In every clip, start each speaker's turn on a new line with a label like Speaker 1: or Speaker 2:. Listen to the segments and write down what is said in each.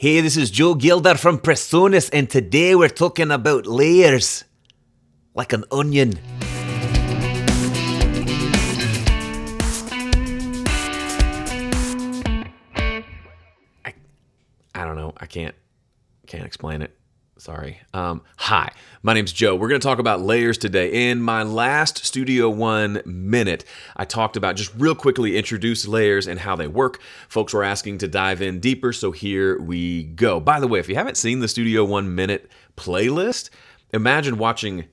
Speaker 1: Hey, this is Joe Gilder from Presonus, and today we're talking about layers. Like an onion. I don't know. I can't explain it. Sorry. Hi, my name's Joe. We're going to talk about layers today. In my last Studio One minute, I talked about, just real quickly, introduce layers and how they work. Folks were asking to dive in deeper, so here we go. By the way, if you haven't seen the Studio One minute playlist, imagine watching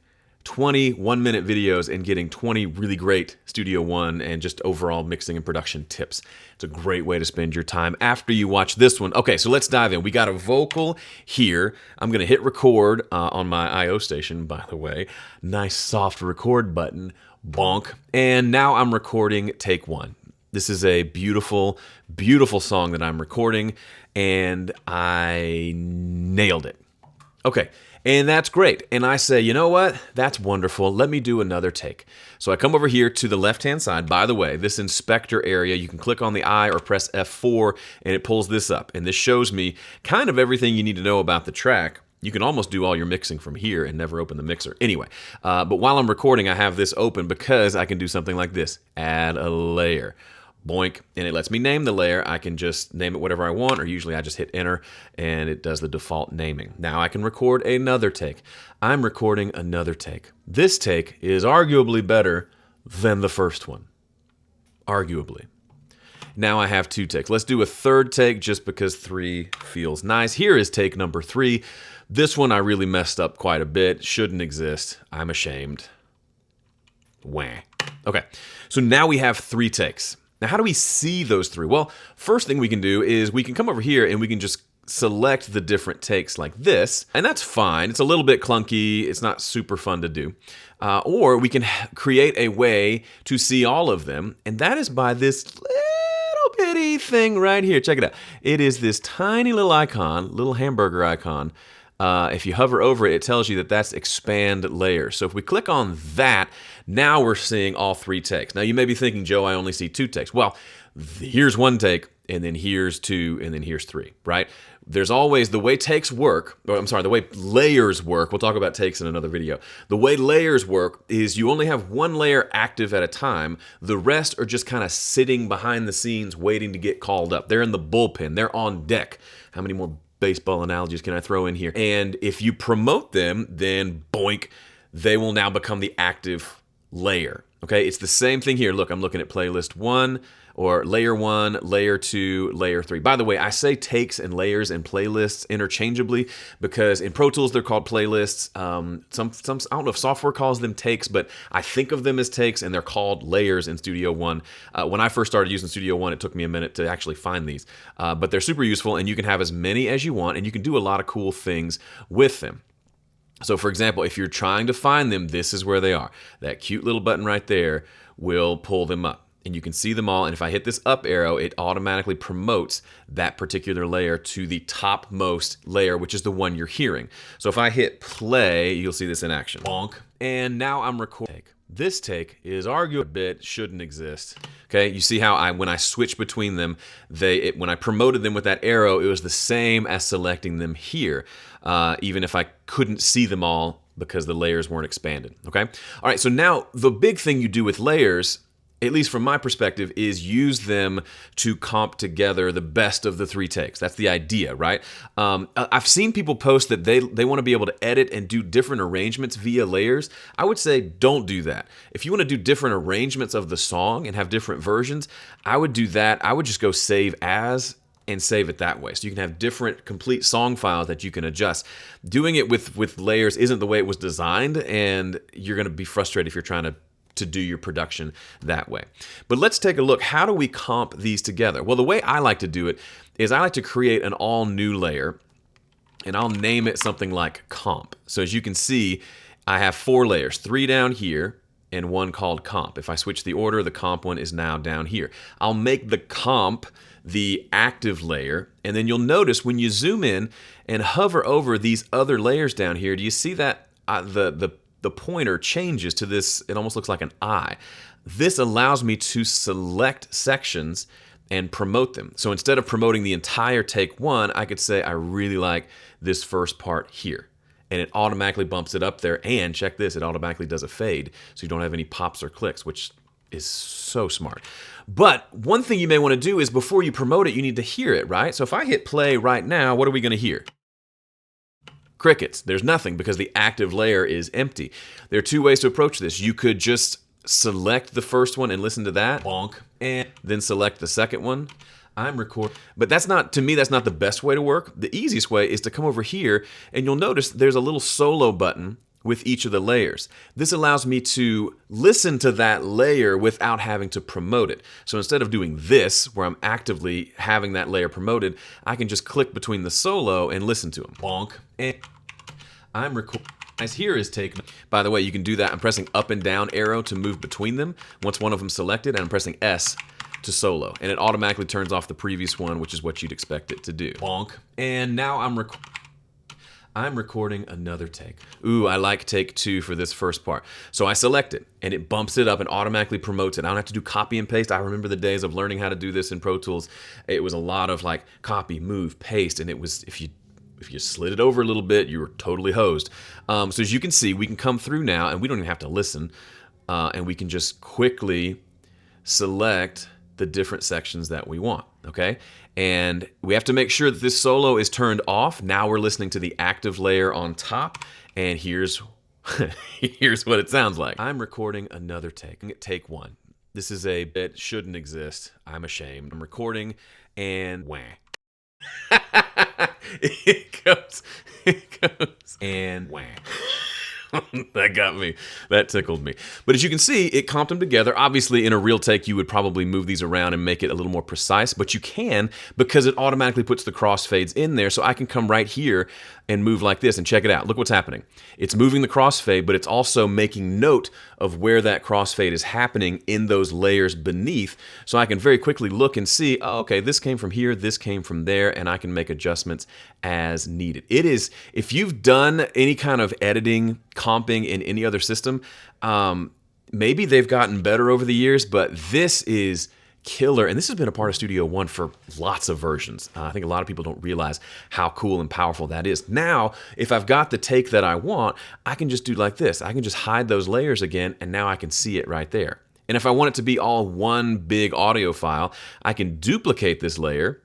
Speaker 1: 20 one-minute videos and getting 20 really great Studio One and just overall mixing and production tips. It's a great way to spend your time after you watch this one. Okay, so let's dive in. We got a vocal here. I'm going to hit record on my I.O. station, by the way. Nice soft record button. Bonk. And now I'm recording take one. This is a beautiful, beautiful song that I'm recording, and I nailed it. Okay. And that's great. And I say, you know what? That's wonderful. Let me do another take. So I come over here to the left-hand side. By the way, this inspector area, you can click on the eye or press F4, and it pulls this up. And this shows me kind of everything you need to know about the track. You can almost do all your mixing from here and never open the mixer. Anyway, but while I'm recording, I have this open because I can do something like this. Add a layer. Boink, and it lets me name the layer. I can just name it whatever I want, or usually I just hit enter, and it does the default naming. Now I can record another take. I'm recording another take. This take is arguably better than the first one. Arguably. Now I have two takes. Let's do a third take just because 3 feels nice. Here is take number 3. This one I really messed up quite a bit. Shouldn't exist. I'm ashamed. Wah. Okay, so now we have 3 takes. Now, how do we see those 3? Well, first thing we can do is we can come over here and we can just select the different takes like this, and that's fine. It's a little bit clunky. It's not super fun to do. Or we can create a way to see all of them, and that is by this little bitty thing right here. Check it out. It is this tiny little icon, little hamburger icon. If you hover over it, it tells you that that's expand layers. So if we click on that, now we're seeing all 3 takes. Now you may be thinking, Joe, I only see 2 takes. Well, here's 1 take, and then here's 2, and then here's 3, right? There's always, the way takes work, or I'm sorry, the way layers work, we'll talk about takes in another video. The way layers work is you only have 1 layer active at a time. The rest are just kind of sitting behind the scenes waiting to get called up. They're in the bullpen. They're on deck. How many more baseball analogies can I throw in here? And if you promote them, then boink, they will now become the active layer. Okay, it's the same thing here. Look, I'm looking at playlist 1 or layer 1, layer 2, layer 3. By the way, I say takes and layers and playlists interchangeably because in Pro Tools they're called playlists. Some I don't know if software calls them takes, but I think of them as takes, and they're called layers in Studio One. When I first started using Studio One, it took me a minute to actually find these, but they're super useful, and you can have as many as you want, and you can do a lot of cool things with them. So for example, if you're trying to find them, this is where they are. That cute little button right there will pull them up, and you can see them all. And if I hit this up arrow, it automatically promotes that particular layer to the topmost layer, which is the one you're hearing. So if I hit play, you'll see this in action. Bonk. And now I'm recording. This take is arguably a bit, shouldn't exist. Okay, you see how when I switch between them, when I promoted them with that arrow, it was the same as selecting them here, even if I couldn't see them all because the layers weren't expanded. Okay, all right. So now the big thing you do with layers, at least from my perspective, is use them to comp together the best of the 3 takes. That's the idea, right? I've seen people post that they want to be able to edit and do different arrangements via layers. I would say don't do that. If you want to do different arrangements of the song and have different versions, I would do that. I would just go save as and save it that way. So you can have different complete song files that you can adjust. Doing it with layers isn't the way it was designed, and you're going to be frustrated if you're trying to do your production that way. But let's take a look. How do we comp these together? Well, the way I like to do it is I like to create an all new layer, and I'll name it something like comp. So as you can see, I have 4 layers, 3 down here and 1 called comp. If I switch the order, the comp one is now down here. I'll make the comp the active layer, and then you'll notice when you zoom in and hover over these other layers down here, do you see that the pointer changes to this? It almost looks like an eye. This allows me to select sections and promote them. So instead of promoting the entire take one, I could say I really like this first part here. And it automatically bumps it up there. And check this, it automatically does a fade. So you don't have any pops or clicks, which is so smart. But one thing you may want to do is before you promote it, you need to hear it, right? So if I hit play right now, what are we going to hear? Crickets. There's nothing because the active layer is empty. There are two ways to approach this. You could just select the first one and listen to that, bonk, and then select the second one. I'm recording, but that's not, to me, that's not the best way to work. The easiest way is to come over here and you'll notice there's a little solo button with each of the layers. This allows me to listen to that layer without having to promote it. So instead of doing this, where I'm actively having that layer promoted, I can just click between the solo and listen to them. Bonk, and I'm recording. As here is take. By the way, you can do that. I'm pressing up and down arrow to move between them. Once one of them selected, and I'm pressing S to solo. And it automatically turns off the previous one, which is what you'd expect it to do. Bonk. And now I'm recording another take. Ooh, I like take two for this first part. So I select it, and it bumps it up and automatically promotes it. I don't have to do copy and paste. I remember the days of learning how to do this in Pro Tools. It was a lot of like copy, move, paste, and it was, if you slid it over a little bit, you were totally hosed. So as you can see, we can come through now, and we don't even have to listen, and we can just quickly select the different sections that we want, okay? And we have to make sure that this solo is turned off. Now we're listening to the active layer on top, and here's what it sounds like. I'm recording another take one. This is a bit shouldn't exist. I'm ashamed. I'm recording, and wah. it goes, and wah. That got me. That tickled me. But as you can see, it comped them together. Obviously, in a real take, you would probably move these around and make it a little more precise, but you can because it automatically puts the crossfades in there. So I can come right here and move like this, and check it out. Look what's happening. It's moving the crossfade, but it's also making note of where that crossfade is happening in those layers beneath. So I can very quickly look and see, oh, okay, this came from here, this came from there, and I can make adjustments as needed. It is, if you've done any kind of editing, comping in any other system, maybe they've gotten better over the years, but this is killer. And this has been a part of Studio One for lots of versions. I think a lot of people don't realize how cool and powerful that is. Now, if I've got the take that I want, I can just do like this. I can just hide those layers again, and now I can see it right there. And if I want it to be all one big audio file, I can duplicate this layer,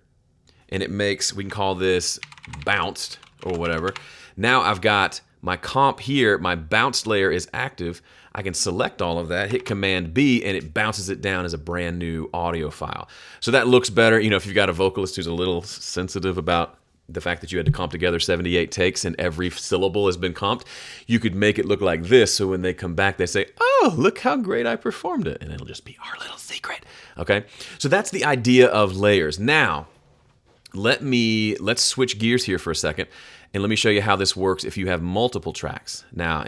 Speaker 1: and it makes, we can call this bounced or whatever. Now I've got my comp here, my bounced layer is active. I can select all of that, hit Command B, and it bounces it down as a brand new audio file. So that looks better. You know, if you've got a vocalist who's a little sensitive about the fact that you had to comp together 78 takes and every syllable has been comped, you could make it look like this, so when they come back, they say, oh, look how great I performed it. And it'll just be our little secret, okay? So that's the idea of layers. Now, let's switch gears here for a second, and let me show you how this works if you have multiple tracks. Now,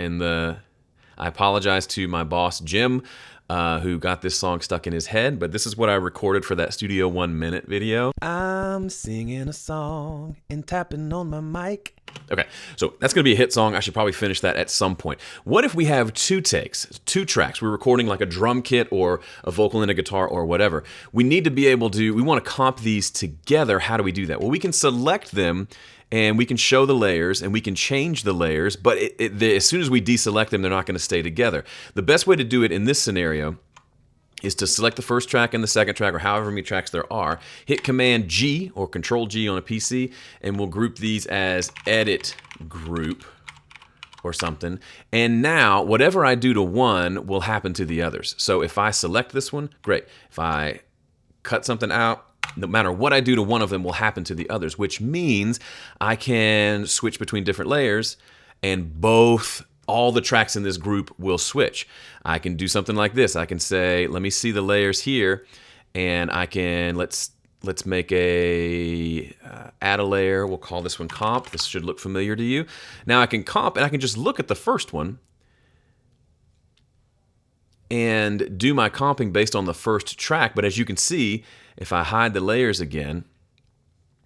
Speaker 1: I apologize to my boss, Jim, who got this song stuck in his head, but this is what I recorded for that Studio 1 minute video. I'm singing a song and tapping on my mic. Okay, so that's going to be a hit song. I should probably finish that at some point. What if we have two takes, two tracks? We're recording like a drum kit or a vocal and a guitar or whatever. We need to be able to, we want to comp these together. How do we do that? Well, we can select them, and we can show the layers, and we can change the layers, but as soon as we deselect them, they're not going to stay together. The best way to do it in this scenario is to select the first track and the second track, or however many tracks there are, hit Command G or Control G on a PC, and we'll group these as edit group or something. And now, whatever I do to one will happen to the others. So if I select this one, great. If I cut something out, no matter what I do to one of them will happen to the others, which means I can switch between different layers, and all the tracks in this group will switch. I can do something like this. I can say, let me see the layers here, and I can, let's make add a layer. We'll call this one comp. This should look familiar to you. Now I can comp, and I can just look at the first one and do my comping based on the first track. But as you can see, if I hide the layers again,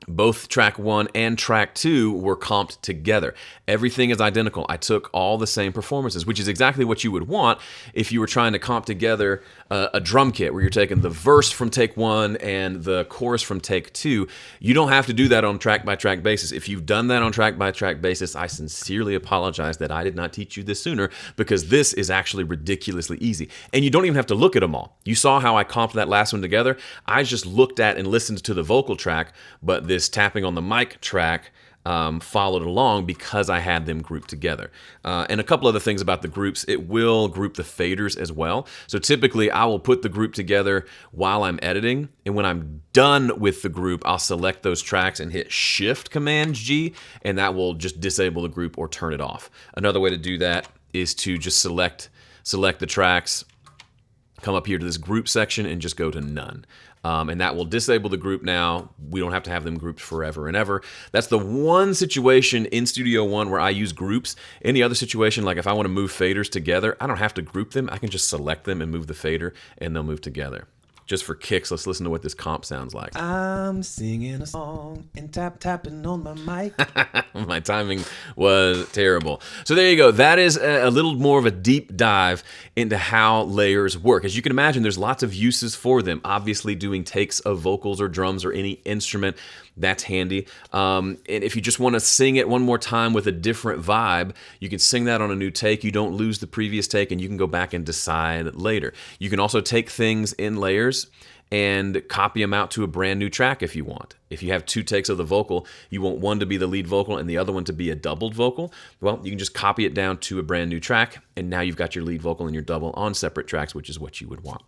Speaker 1: both track 1 and track 2 were comped together. Everything is identical. I took all the same performances, which is exactly what you would want if you were trying to comp together a drum kit where you're taking the verse from take 1 and the chorus from take 2, you don't have to do that on track-by-track basis. If you've done that on track-by-track basis, I sincerely apologize that I did not teach you this sooner, because this is actually ridiculously easy. And you don't even have to look at them all. You saw how I comped that last one together. I just looked at and listened to the vocal track, but this tapping on the mic track followed along because I had them grouped together. And a couple other things about the groups: it will group the faders as well. So typically I will put the group together while I'm editing, and when I'm done with the group, I'll select those tracks and hit Shift Command G, and that will just disable the group or turn it off. Another way to do that is to just select the tracks, come up here to this group section, and just go to none. And that will disable the group now. We don't have to have them grouped forever and ever. That's the one situation in Studio One where I use groups. Any other situation, like if I want to move faders together, I don't have to group them. I can just select them and move the fader, and they'll move together. Just for kicks, let's listen to what this comp sounds like.
Speaker 2: I'm singing a song and tapping on my mic.
Speaker 1: My timing was terrible. So there you go. That is a little more of a deep dive into how layers work. As you can imagine, there's lots of uses for them. Obviously, doing takes of vocals or drums or any instrument, that's handy. And if you just want to sing it one more time with a different vibe, you can sing that on a new take. You don't lose the previous take, and you can go back and decide later. You can also take things in layers and copy them out to a brand new track if you want. If you have 2 takes of the vocal, you want one to be the lead vocal and the other one to be a doubled vocal, well, you can just copy it down to a brand new track, and now you've got your lead vocal and your double on separate tracks, which is what you would want.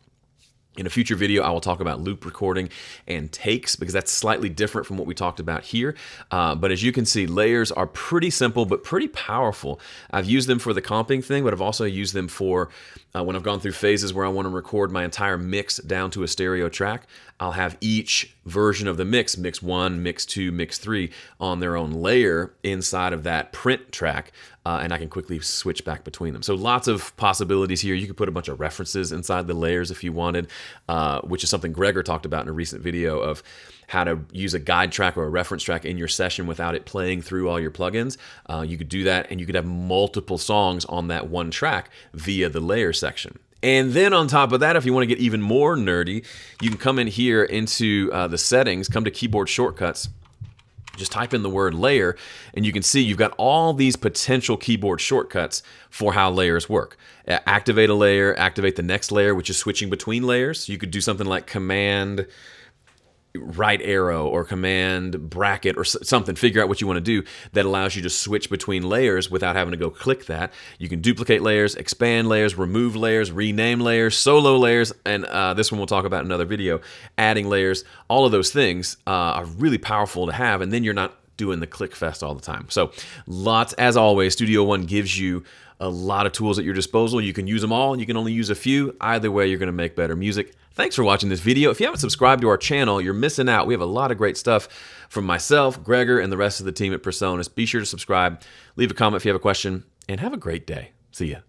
Speaker 1: In a future video, I will talk about loop recording and takes, because that's slightly different from what we talked about here. But as you can see, layers are pretty simple but pretty powerful. I've used them for the comping thing, but I've also used them for when I've gone through phases where I want to record my entire mix down to a stereo track. I'll have each version of the mix, mix 1, mix 2, mix 3, on their own layer inside of that print track, and I can quickly switch back between them. So lots of possibilities here. You could put a bunch of references inside the layers if you wanted, which is something Gregor talked about in a recent video of how to use a guide track or a reference track in your session without it playing through all your plugins. You could do that, and you could have multiple songs on that one track via the layer section. And then on top of that, if you want to get even more nerdy, you can come in here into the settings, come to keyboard shortcuts, just type in the word layer, and you can see you've got all these potential keyboard shortcuts for how layers work. Activate a layer, activate the next layer, which is switching between layers. You could do something like Command right arrow or Command bracket or something. Figure out what you want to do that allows you to switch between layers without having to go click that. You can duplicate layers, expand layers, remove layers, rename layers, solo layers, and this one we'll talk about in another video, adding layers. All of those things are really powerful to have, and then you're not doing the click fest all the time. So lots, as always, Studio One gives you a lot of tools at your disposal. You can use them all, and you can only use a few. Either way, you're going to make better music. Thanks for watching this video. If you haven't subscribed to our channel, you're missing out. We have a lot of great stuff from myself, Gregor, and the rest of the team at Presonus. Be sure to subscribe, leave a comment if you have a question, and have a great day. See ya.